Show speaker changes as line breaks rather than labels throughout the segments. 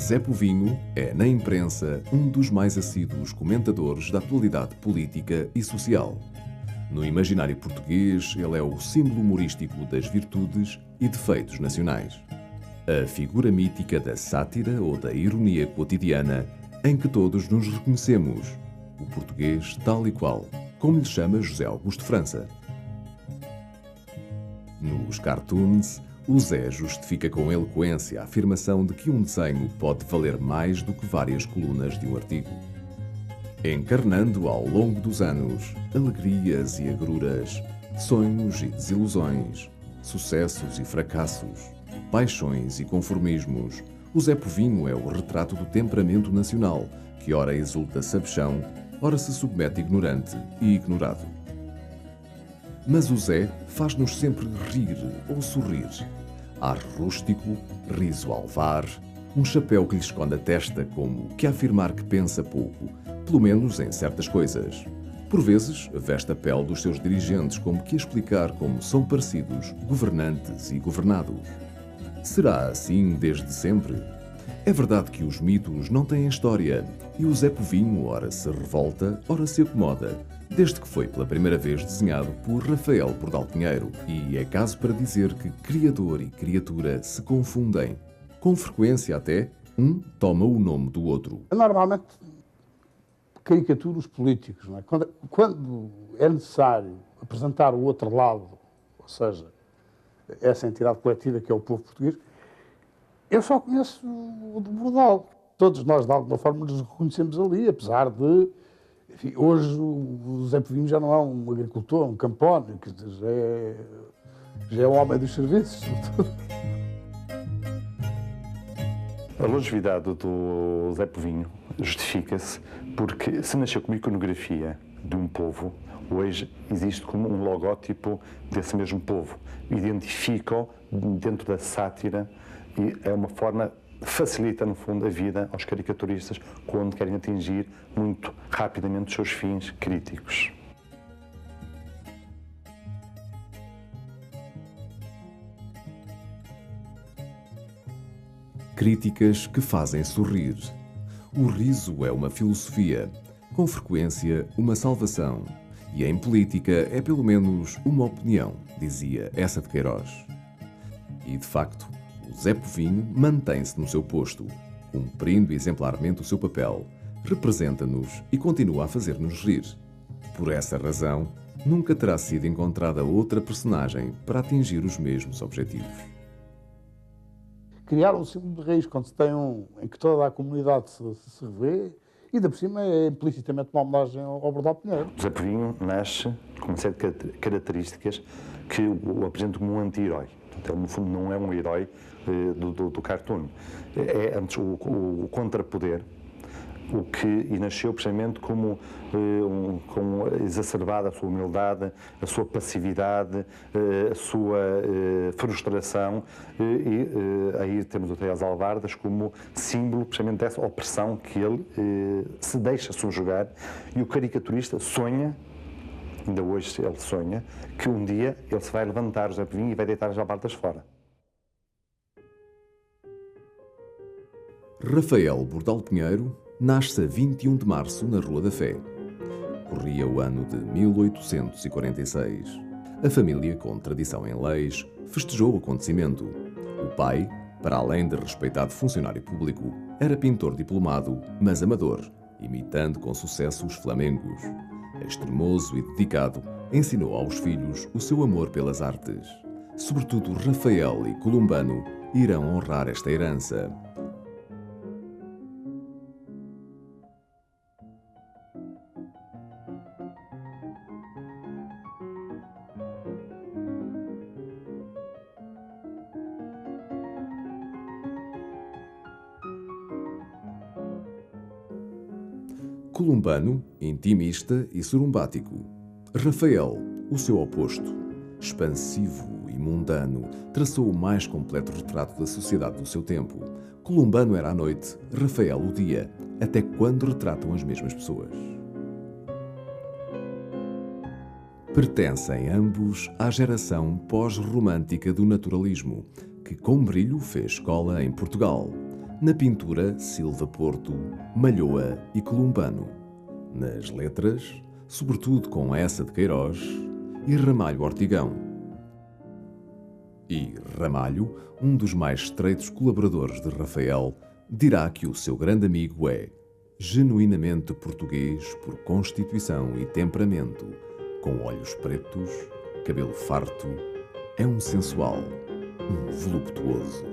Zé Povinho é, na imprensa, um dos mais assíduos comentadores da atualidade política e social. No imaginário português, ele é o símbolo humorístico das virtudes e defeitos nacionais. A figura mítica da sátira ou da ironia cotidiana em que todos nos reconhecemos, o português tal e qual, como lhe chama José Augusto França. Nos cartoons, o Zé justifica com eloquência a afirmação de que um desenho pode valer mais do que várias colunas de um artigo. Encarnando ao longo dos anos alegrias e agruras, sonhos e desilusões, sucessos e fracassos, paixões e conformismos, o Zé Povinho é o retrato do temperamento nacional, que ora exulta sabichão, ora se submete ignorante e ignorado. Mas o Zé faz-nos sempre rir ou sorrir. Ar rústico, riso alvar, um chapéu que lhe esconde a testa como que a afirmar que pensa pouco, pelo menos em certas coisas. Por vezes, veste a pele dos seus dirigentes como que a explicar como são parecidos governantes e governados. Será assim desde sempre? É verdade que os mitos não têm história e o Zé Povinho ora se revolta, ora se acomoda, desde que foi pela primeira vez desenhado por Rafael Bordal Pinheiro, e é caso para dizer que criador e criatura se confundem. Com frequência até, um toma o nome do outro.
Normalmente caricatura os políticos, não é? Quando é necessário apresentar o outro lado, ou seja, essa entidade coletiva que é o povo português, eu só conheço o de Bordal. Todos nós, de alguma forma, nos reconhecemos ali, apesar de... Enfim, hoje o Zé Povinho já não é um agricultor, um campone, que já é um homem dos serviços.
A longevidade do Zé Povinho justifica-se porque se nasceu como iconografia de um povo, hoje existe como um logótipo desse mesmo povo. Identifica-o dentro da sátira e é uma forma... facilita, no fundo, a vida aos caricaturistas quando querem atingir muito rapidamente os seus fins críticos.
Críticas que fazem sorrir. O riso é uma filosofia, com frequência uma salvação, e em política é pelo menos uma opinião, dizia Eça de Queiroz. E, de facto, o Zé Povinho mantém-se no seu posto, cumprindo exemplarmente o seu papel, representa-nos e continua a fazer-nos rir. Por essa razão, nunca terá sido encontrada outra personagem para atingir os mesmos objetivos.
Criar um símbolo de raiz quando se tem em que toda a comunidade se revê, e ainda por cima é implicitamente uma homenagem ao Bordal Pinheiro.
O Zé Povinho nasce com uma série de características que o apresentam como um anti-herói. Ele, no fundo, não é um herói do cartoon. É antes o contrapoder, e nasceu precisamente como exacerbada a sua humildade, a sua passividade, a sua frustração, e aí temos o Teas Alvardas como símbolo precisamente dessa opressão que ele se deixa subjugar, e o caricaturista sonha, ainda hoje ele sonha, que um dia ele se vai levantar, o Zé Povinho, e vai deitar as albardas fora.
Rafael Bordal Pinheiro nasce a 21 de março na Rua da Fé. Corria o ano de 1846. A família, com tradição em leis, festejou o acontecimento. O pai, para além de respeitado funcionário público, era pintor diplomado, mas amador, imitando com sucesso os flamengos. Extremoso e dedicado, ensinou aos filhos o seu amor pelas artes. Sobretudo Rafael e Columbano irão honrar esta herança. Columbano, intimista e sorumbático. Rafael, o seu oposto. Expansivo e mundano, traçou o mais completo retrato da sociedade do seu tempo. Columbano era a noite, Rafael o dia, até quando retratam as mesmas pessoas. Pertencem ambos à geração pós-romântica do naturalismo, que com brilho fez escola em Portugal. Na pintura, Silva Porto, Malhoa e Columbano. Nas letras, sobretudo com Essa de Queiroz e Ramalho Ortigão. E Ramalho, um dos mais estreitos colaboradores de Rafael, dirá que o seu grande amigo é genuinamente português por constituição e temperamento, com olhos pretos, cabelo farto, é um sensual, um voluptuoso.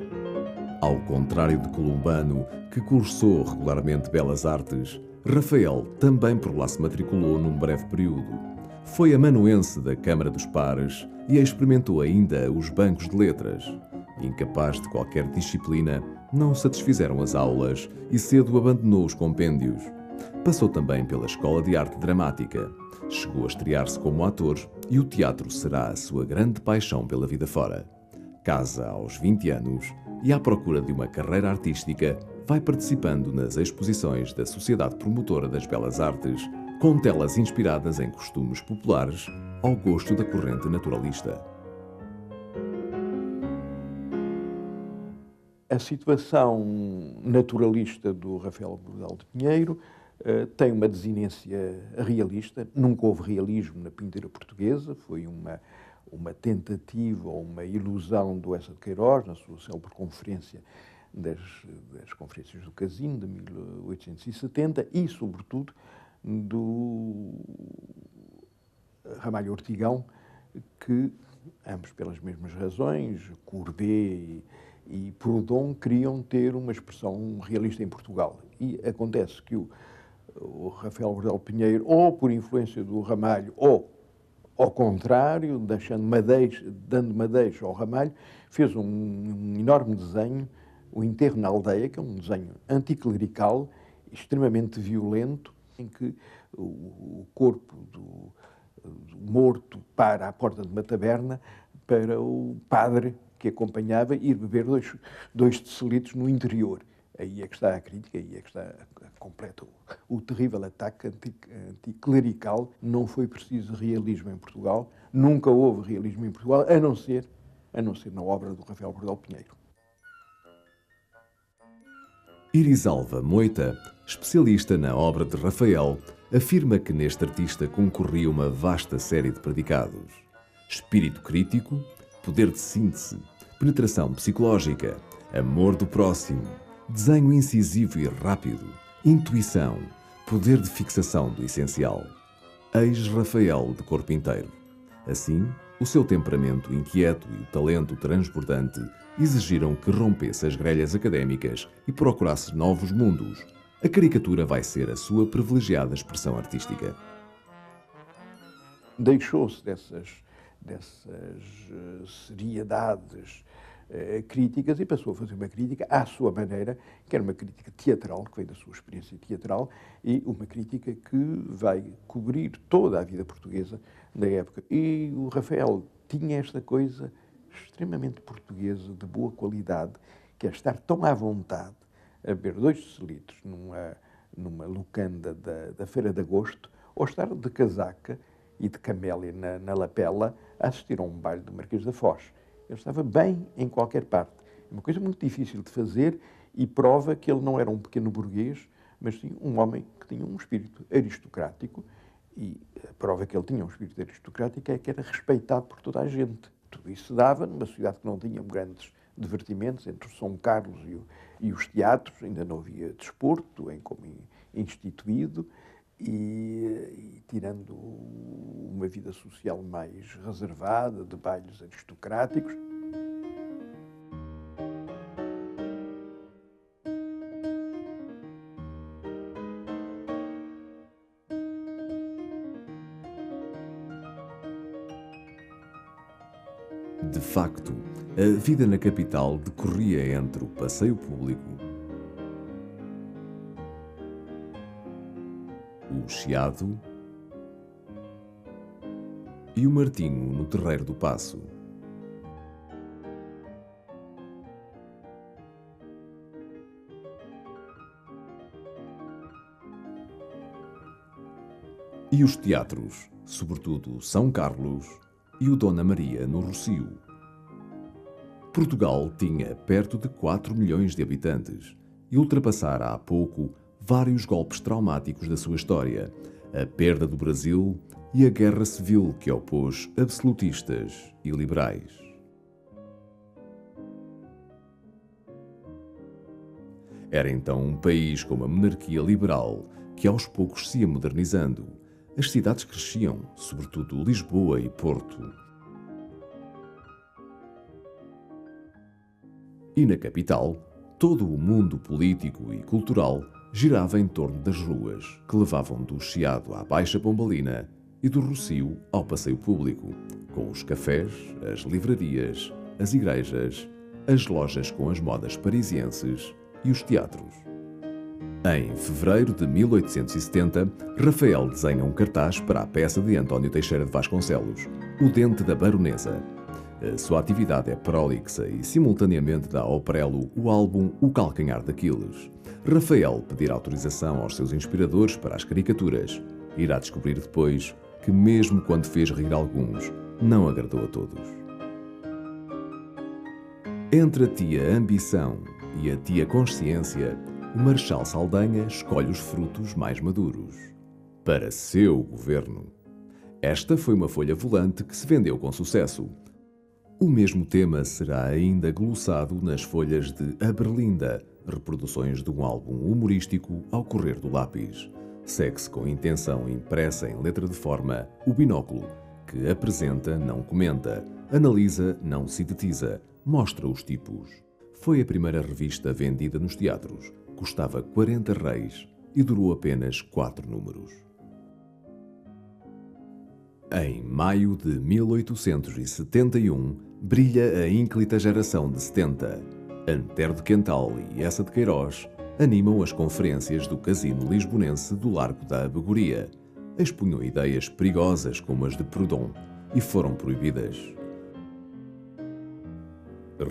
Ao contrário de Columbano, que cursou regularmente belas artes, Rafael também por lá se matriculou num breve período. Foi amanuense da Câmara dos Pares e experimentou ainda os bancos de letras. Incapaz de qualquer disciplina, não satisfizeram as aulas e cedo abandonou os compêndios. Passou também pela Escola de Arte Dramática. Chegou a estrear-se como ator e o teatro será a sua grande paixão pela vida fora. Casa aos 20 anos e, à procura de uma carreira artística, vai participando nas exposições da Sociedade Promotora das Belas Artes, com telas inspiradas em costumes populares, ao gosto da corrente naturalista.
A situação naturalista do Rafael Bordal de Pinheiro tem uma desinência realista. Nunca houve realismo na pintura portuguesa, foi uma tentativa ou uma ilusão do Essa de Queiroz, na sua célebre conferência das Conferências do Casino, de 1870, e, sobretudo, do Ramalho Ortigão, que, ambos pelas mesmas razões, Courbet e Proudhon, queriam ter uma expressão realista em Portugal. E acontece que o Rafael Bordal Pinheiro, ou por influência do Ramalho, ou ao contrário, dando madeixa ao Ramalho, fez um enorme desenho, O Enterro na Aldeia, que é um desenho anticlerical, extremamente violento, em que o corpo do morto para a porta de uma taberna para o padre que acompanhava ir beber dois decilitros no interior. Aí é que está a crítica, aí é que está completo o terrível ataque anticlerical. Não foi preciso realismo em Portugal, nunca houve realismo em Portugal, a não ser na obra do Rafael Bordal Pinheiro.
Irisalva Moita, especialista na obra de Rafael, afirma que neste artista concorria uma vasta série de predicados: espírito crítico, poder de síntese, penetração psicológica, amor do próximo, desenho incisivo e rápido, intuição, poder de fixação do essencial. Ex-Rafael de corpo inteiro. Assim, o seu temperamento inquieto e o talento transbordante exigiram que rompesse as grelhas académicas e procurasse novos mundos. A caricatura vai ser a sua privilegiada expressão artística.
Deixou-se dessas seriedades críticas e passou a fazer uma crítica à sua maneira, que era uma crítica teatral, que veio da sua experiência teatral, e uma crítica que vai cobrir toda a vida portuguesa da época. E o Rafael tinha esta coisa extremamente portuguesa, de boa qualidade, que é estar tão à vontade a beber 2 decilitros numa locanda da Feira de Agosto, ou estar de casaca e de camélia na lapela a assistir a um baile do Marquês da Foz. Ele estava bem em qualquer parte. É uma coisa muito difícil de fazer e prova que ele não era um pequeno burguês, mas sim um homem que tinha um espírito aristocrático, e a prova que ele tinha um espírito aristocrático é que era respeitado por toda a gente. Tudo isso se dava numa sociedade que não tinha grandes divertimentos, entre o São Carlos e os teatros, ainda não havia desporto como instituído, e tirando uma vida social mais reservada, de bailes aristocráticos.
De facto, a vida na capital decorria entre o passeio público, o Chiado e o Martinho no Terreiro do Paço. E os teatros, sobretudo o São Carlos e o Dona Maria no Rossio. Portugal tinha perto de 4 milhões de habitantes e ultrapassara há pouco vários golpes traumáticos da sua história, a perda do Brasil e a guerra civil que opôs absolutistas e liberais. Era então um país com uma monarquia liberal que aos poucos se ia modernizando. As cidades cresciam, sobretudo Lisboa e Porto. E na capital, todo o mundo político e cultural girava em torno das ruas, que levavam do Chiado à Baixa Pombalina e do Rossio ao passeio público, com os cafés, as livrarias, as igrejas, as lojas com as modas parisienses e os teatros. Em fevereiro de 1870, Rafael desenha um cartaz para a peça de António Teixeira de Vasconcelos, O Dente da Baronesa. A sua atividade é prolixa e simultaneamente dá ao prelo o álbum O Calcanhar d'Aquiles. Rafael pedirá autorização aos seus inspiradores para as caricaturas. Irá descobrir depois que, mesmo quando fez rir alguns, não agradou a todos. Entre a tia ambição e a tia consciência, o Marechal Saldanha escolhe os frutos mais maduros. Para seu governo. Esta foi uma folha volante que se vendeu com sucesso. O mesmo tema será ainda glossado nas folhas de A Berlinda, reproduções de um álbum humorístico ao correr do lápis. Segue-se com intenção impressa em letra de forma o binóculo, que apresenta, não comenta, analisa, não sintetiza, mostra os tipos. Foi a primeira revista vendida nos teatros, custava 40 reis e durou apenas 4 números. Em maio de 1871, brilha a ínclita geração de 70. Antero de Quental e Essa de Queiroz animam as conferências do Casino Lisbonense do Largo da Abagoria. Expunham ideias perigosas como as de Proudhon e foram proibidas.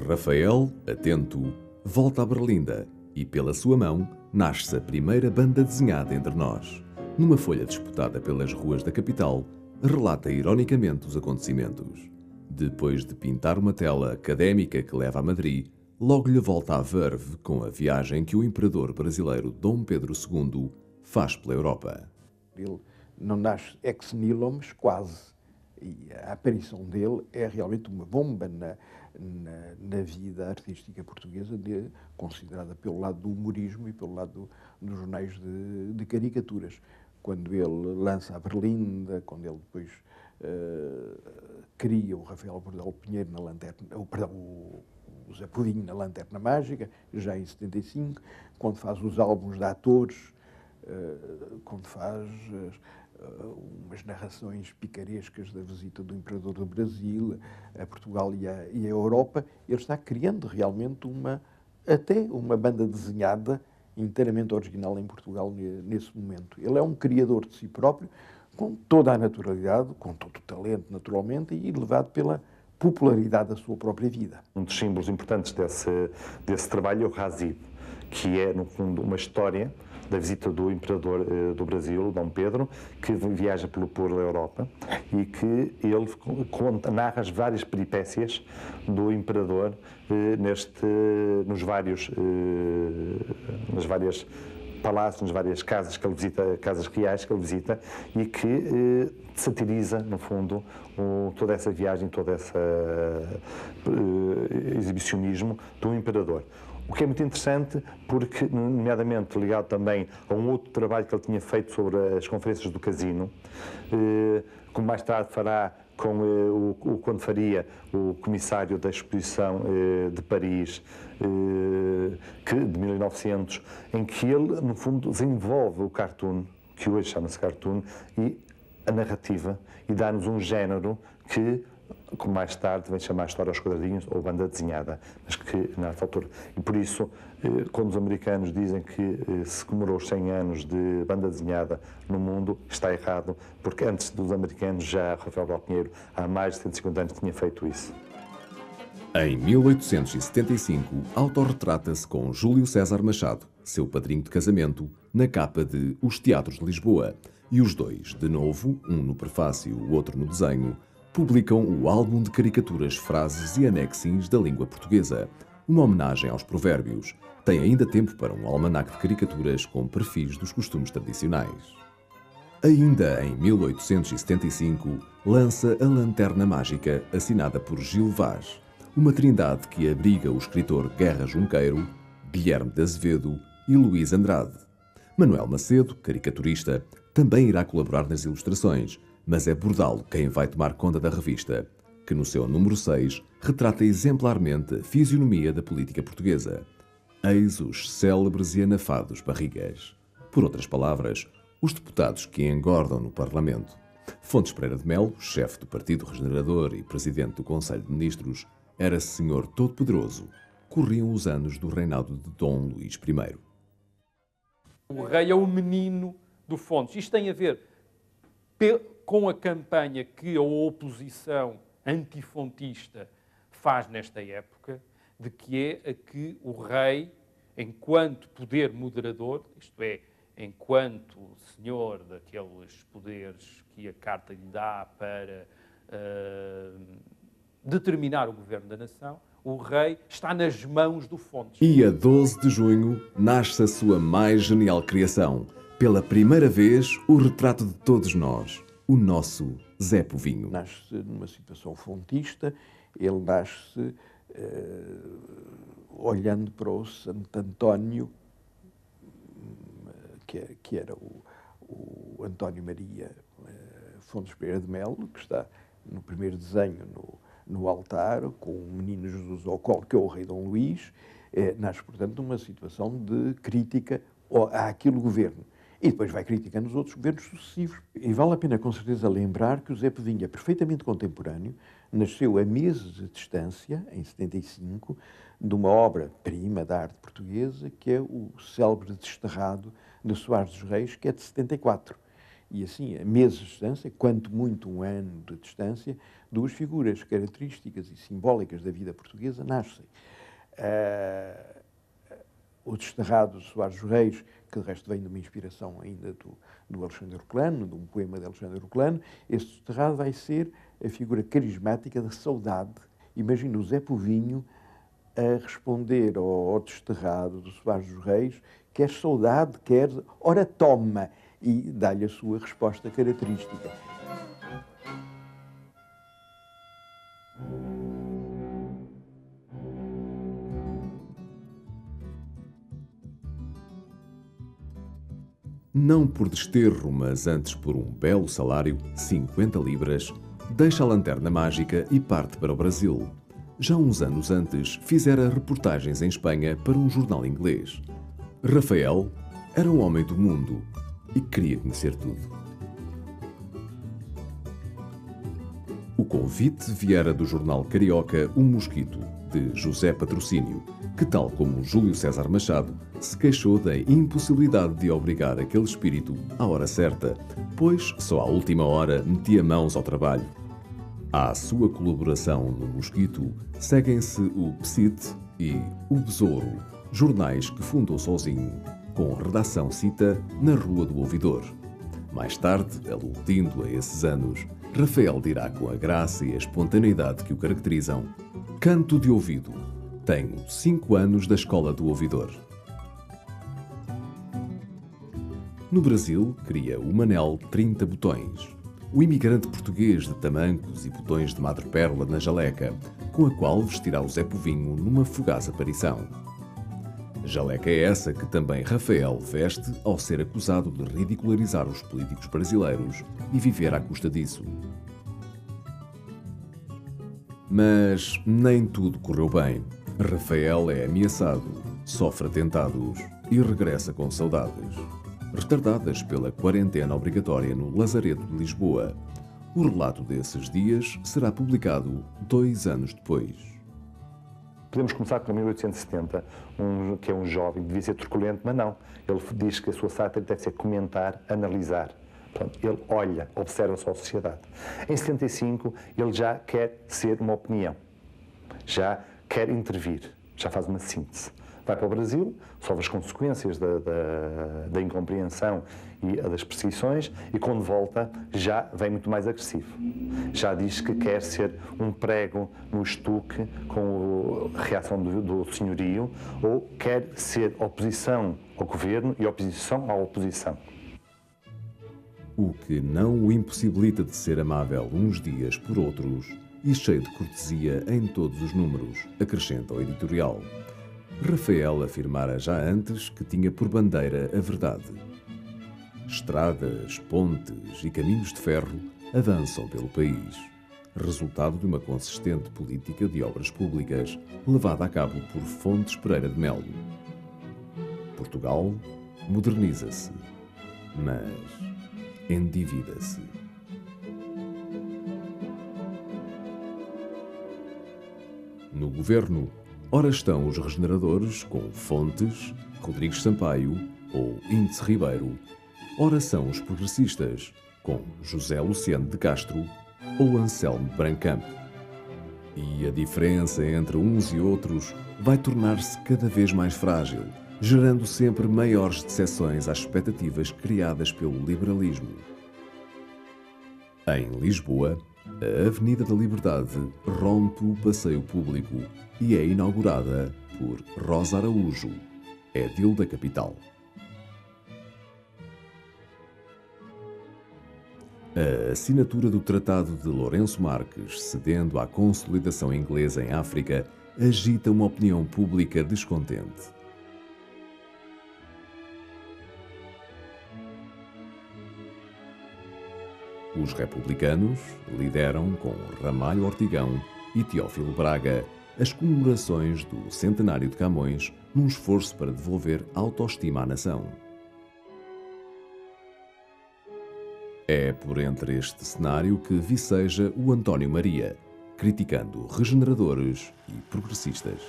Rafael, atento, volta a Berlinda e, pela sua mão, nasce a primeira banda desenhada entre nós. Numa folha disputada pelas ruas da capital, relata ironicamente os acontecimentos. Depois de pintar uma tela académica que leva a Madrid, logo lhe volta à verve com a viagem que o imperador brasileiro Dom Pedro II faz pela Europa.
Ele não nasce ex nihilo, mas quase. E a aparição dele é realmente uma bomba na vida artística portuguesa, considerada pelo lado do humorismo e pelo lado dos jornais de caricaturas. Quando ele lança a Berlinda, quando ele depois cria o Rafael Bordalo Pinheiro na Lanterna, o Zé Povinho na Lanterna Mágica, já em 75, quando faz os álbuns de atores, quando faz umas narrações picarescas da visita do Imperador do Brasil a Portugal e a Europa, ele está criando realmente até uma banda desenhada inteiramente original em Portugal nesse momento. Ele é um criador de si próprio, com toda a naturalidade, com todo o talento, naturalmente, e levado pela popularidade da sua própria vida.
Um dos símbolos importantes desse trabalho é o Razib, que é, no fundo, uma história da visita do Imperador do Brasil, Dom Pedro, que viaja pela Europa e que ele narra as várias peripécias do Imperador nos vários palácios, nas várias casas que ele visita, casas reais que ele visita, e que satiriza, no fundo, toda essa viagem, todo esse exibicionismo do Imperador. O que é muito interessante, porque, nomeadamente ligado também a um outro trabalho que ele tinha feito sobre as conferências do Casino, como mais tarde fará quando faria o comissário da exposição de Paris, de 1900, em que ele, no fundo, desenvolve o cartoon, que hoje chama-se cartoon, e a narrativa, e dá-nos um género que, como mais tarde vem chamar História aos Quadradinhos ou Banda Desenhada, mas que nessa altura. E por isso, quando os americanos dizem que se comemorou os 100 anos de banda desenhada no mundo, está errado, porque antes dos americanos já Rafael Bordalo Pinheiro, há mais de 150 anos, tinha feito isso.
Em 1875, autorretrata-se com Júlio César Machado, seu padrinho de casamento, na capa de Os Teatros de Lisboa, e os dois, de novo, um no prefácio, o outro no desenho, publicam o álbum de caricaturas, frases e anexins da língua portuguesa, uma homenagem aos provérbios, tem ainda tempo para um almanaque de caricaturas com perfis dos costumes tradicionais. Ainda em 1875, lança A Lanterna Mágica, assinada por Gil Vaz, uma trindade que abriga o escritor Guerra Junqueiro, Guilherme de Azevedo e Luís Andrade. Manuel Macedo, caricaturista, também irá colaborar nas ilustrações, mas é Bordalo quem vai tomar conta da revista, que no seu número 6 retrata exemplarmente a fisionomia da política portuguesa. Eis os célebres e anafados Barrigas. Por outras palavras, os deputados que engordam no Parlamento. Fontes Pereira de Melo, chefe do Partido Regenerador e presidente do Conselho de Ministros, era senhor todo-poderoso. Corriam os anos do reinado de Dom Luís I.
O rei é o menino do Fontes. Isto tem a ver com a campanha que a oposição antifontista faz nesta época, de que é a que o rei, enquanto poder moderador, isto é, enquanto senhor daqueles poderes que a Carta lhe dá para determinar o governo da nação, o rei está nas mãos do Fontes.
E a 12 de junho nasce a sua mais genial criação. Pela primeira vez, o retrato de todos nós, o nosso Zé Povinho.
Nasce numa situação fontista, ele nasce olhando para o Santo António, que era o António Maria Fontes Pereira de Melo, que está no primeiro desenho no altar, com o menino Jesus ao colo, que é o rei Dom Luís. Nasce, portanto, numa situação de crítica àquele governo. E depois vai criticando os outros governos sucessivos. E vale a pena, com certeza, lembrar que o Zé Povinho é perfeitamente contemporâneo, nasceu a meses de distância, em 75, de uma obra-prima da arte portuguesa, que é o célebre Desterrado de Soares dos Reis, que é de 74. E assim, a meses de distância, quanto muito um ano de distância, duas figuras características e simbólicas da vida portuguesa nascem. O Desterrado de Soares dos Reis, que de resto vem de uma inspiração ainda do Alexandre Herculano, de um poema de Alexandre Herculano, esse Desterrado vai ser a figura carismática da saudade. Imagina o Zé Povinho a responder ao Desterrado de Soares dos Reis: quer saudade, quer, ora toma, e dá-lhe a sua resposta característica.
Não por desterro, mas antes por um belo salário, 50 libras, deixa a Lanterna Mágica e parte para o Brasil. Já uns anos antes, fizera reportagens em Espanha para um jornal inglês. Rafael era um homem do mundo e queria conhecer tudo. O convite viera do jornal carioca O Mosquito, de José Patrocínio, que, tal como Júlio César Machado, se queixou da impossibilidade de obrigar aquele espírito à hora certa, pois só à última hora metia mãos ao trabalho. À sua colaboração no Mosquito seguem-se o Psite e o Besouro, jornais que fundou sozinho, com redação cita na Rua do Ouvidor. Mais tarde, aludindo a esses anos, Rafael dirá com a graça e a espontaneidade que o caracterizam: canto de ouvido. Tenho 5 anos da Escola do Ouvidor. No Brasil, cria o Manel 30 Botões, o imigrante português de tamancos e botões de madrepérola na jaleca, com a qual vestirá o Zé Povinho numa fugaz aparição. Jaleca é essa que também Rafael veste ao ser acusado de ridicularizar os políticos brasileiros e viver à custa disso. Mas nem tudo correu bem. Rafael é ameaçado, sofre atentados e regressa com saudades, retardadas pela quarentena obrigatória no Lazareto de Lisboa. O relato desses dias será publicado 2 anos depois.
Podemos começar com 1870, que é um jovem, devia ser truculento, mas não. Ele diz que a sua sátira deve ser comentar, analisar. Pronto, ele olha, observa só a sociedade. Em 75, ele já quer ser uma opinião, já quer intervir, já faz uma síntese. vai para o Brasil, sofre as consequências da incompreensão e das perseguições, e quando volta já vem muito mais agressivo. Já diz que quer ser um prego no estuque com a reação do senhorio, ou quer ser oposição ao governo e oposição à oposição.
O que não o impossibilita de ser amável uns dias por outros e cheio de cortesia em todos os números, acrescenta o editorial. Rafael afirmara já antes que tinha por bandeira a verdade. Estradas, pontes e caminhos de ferro avançam pelo país, resultado de uma consistente política de obras públicas levada a cabo por Fontes Pereira de Melo. Portugal moderniza-se, mas endivida-se. No governo, ora estão os regeneradores com Fontes, Rodrigues Sampaio ou Índice Ribeiro, ora são os progressistas com José Luciano de Castro ou Anselmo Brancamp. E a diferença entre uns e outros vai tornar-se cada vez mais frágil, gerando sempre maiores decepções às expectativas criadas pelo liberalismo. Em Lisboa, a Avenida da Liberdade rompe o passeio público e é inaugurada por Rosa Araújo, édil da capital. A assinatura do Tratado de Lourenço Marques, cedendo à consolidação inglesa em África, agita uma opinião pública descontente. Os republicanos lideram com Ramalho Ortigão e Teófilo Braga as comemorações do centenário de Camões num esforço para devolver autoestima à nação. É por entre este cenário que viceja o António Maria, criticando regeneradores e progressistas.